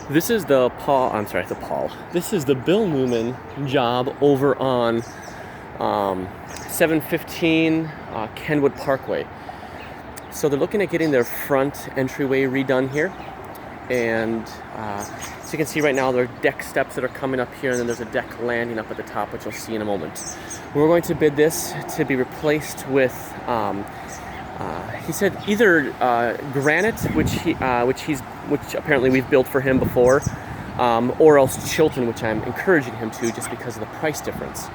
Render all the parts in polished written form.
This is the This is the Bill Neumann job over on 715 Kenwood Parkway. So they're looking at getting their front entryway redone here. And so you can see right now there are deck steps that are coming up here, and then there's a deck landing up at the top, which you'll see in a moment. We're going to bid this to be replaced with, he said either granite, which apparently we've built for him before, or else Chilton, which I'm encouraging him to just because of the price difference.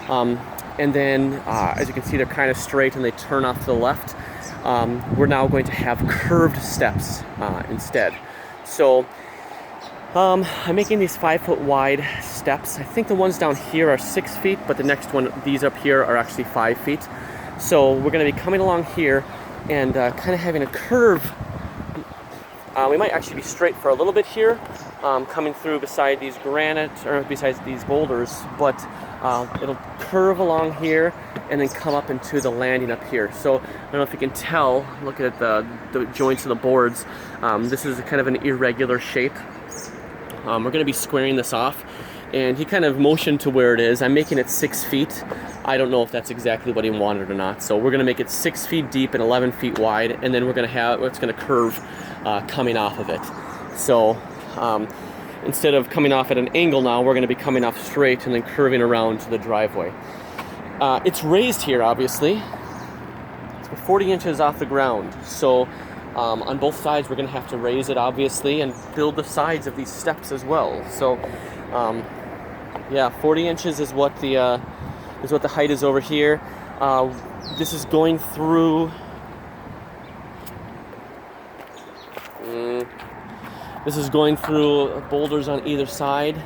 And then, as you can see, they're kind of straight and they turn off to the left. We're now going to have curved steps instead. So I'm making these 5 foot wide steps. I think the ones down here are 6 feet, but the next one, these up here, are actually 5 feet. So we're going to be coming along here and kind of having a curve. We might actually be straight for a little bit here, coming through beside these granite, or besides these boulders, but it'll curve along here and then come up into the landing up here. So I don't know if you can tell, looking at the joints of the boards, this is kind of an irregular shape. We're going to be squaring this off, and he kind of motioned to where it is. I'm making it 6 feet. I don't know if that's exactly what he wanted or not. So we're going to make it 6 feet deep and 11 feet wide, and then it's going to curve coming off of it. So instead of coming off at an angle now, we're going to be coming off straight and then curving around to the driveway. It's raised here, obviously. It's 40 inches off the ground. So on both sides, we're going to have to raise it, obviously, and build the sides of these steps as well. So, yeah, 40 inches is what the height is over here. This is going through. This is going through boulders on either side.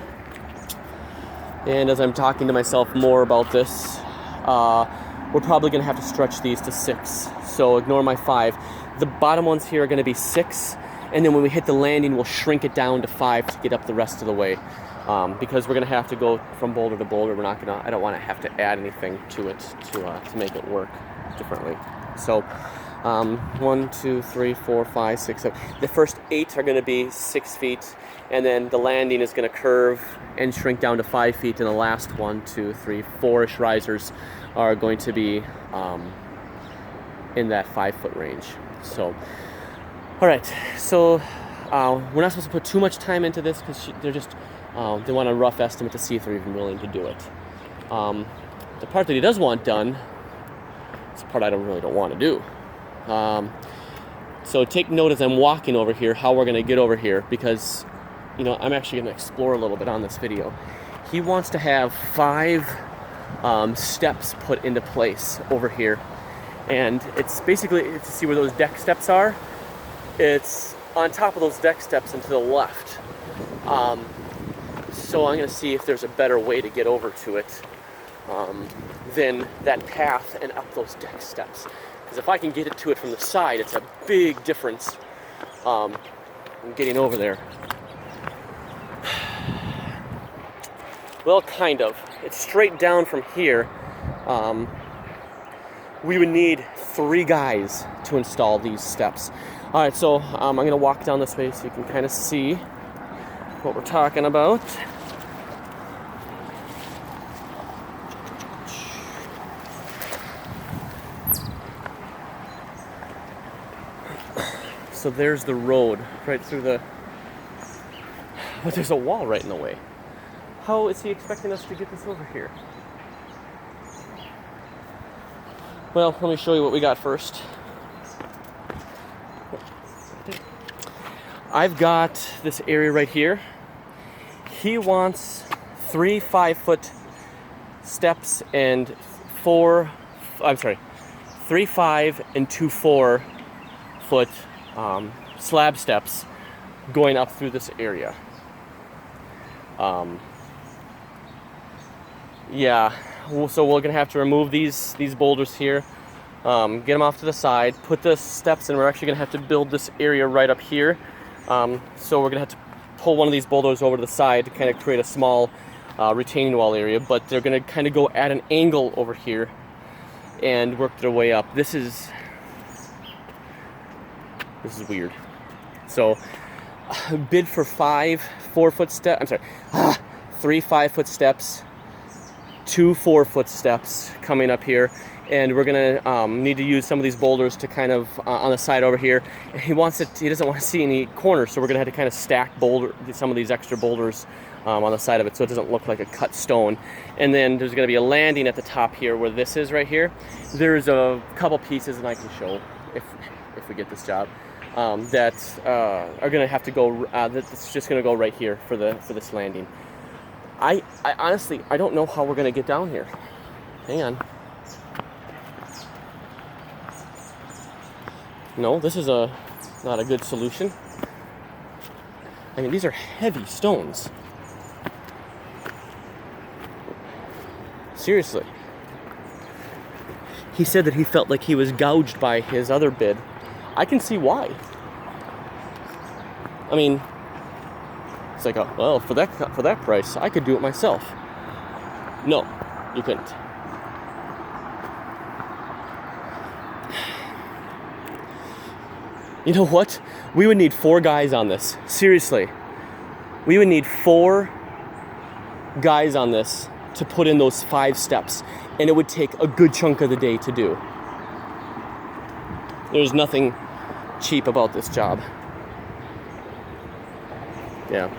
And as I'm talking to myself more about this, we're probably going to have to stretch these to 6. So ignore my 5. The bottom ones here are going to be 6, and then when we hit the landing, we'll shrink it down to 5 to get up the rest of the way. Because we're going to have to go from boulder to boulder. I don't want to have to add anything to it to make it work differently. So 1, 2, 3, 4, 5, 6, 7. The first 8 are going to be 6 feet, and then the landing is going to curve and shrink down to 5 feet, and the last 1, 2, 3, 4-ish risers are going to be in that 5 foot range. So, all right. So we're not supposed to put too much time into this because they're just they want a rough estimate to see if they're even willing to do it. The part that he does want done is the part I don't want to do. So take note as I'm walking over here how we're going to get over here, because I'm actually going to explore a little bit on this video. He wants to have 5 steps put into place over here, and it's basically to see where those deck steps are. It's on top of those deck steps and to the left. So I'm going to see if there's a better way to get over to it than that path and up those deck steps. Because if I can get it to it from the side, it's a big difference in getting over there. Well, kind of. It's straight down from here. We would need 3 guys to install these steps. All right, so I'm going to walk down this way so you can kind of see what we're talking about. So there's the road right through but there's a wall right in the way. How is he expecting us to get this over here? Well, let me show you what we got first. I've got this area right here. He wants 3 5-foot steps and 3, 5 and 2 4-foot slab steps going up through this area. Yeah, so we're gonna have to remove these boulders here, get them off to the side, put the steps in. We're actually gonna have to build this area right up here. So we're gonna have to pull one of these boulders over to the side to kind of create a small retaining wall area, but they're gonna kind of go at an angle over here and work their way up. This is weird. So bid for 5 4-foot steps. I'm sorry, 3 5-foot steps, 2 4-foot steps coming up here. And we're gonna need to use some of these boulders to kind of on the side over here. He doesn't want to see any corners, so we're gonna have to kind of stack some of these extra boulders on the side of it, so it doesn't look like a cut stone. And then there's gonna be a landing at the top here where this is right here. There's a couple pieces, and I can show if we get this job, that are gonna have to go. That's just gonna go right here for this landing. I honestly don't know how we're gonna get down here. Hang on. No, this is not a good solution. I mean, these are heavy stones. Seriously. He said that he felt like he was gouged by his other bid. I can see why. I mean, it's like, well, for that price, I could do it myself. No, you couldn't. You know what? We would need 4 guys on this. Seriously. We would need 4 guys on this to put in those 5 steps. And it would take a good chunk of the day to do. There's nothing cheap about this job. Yeah.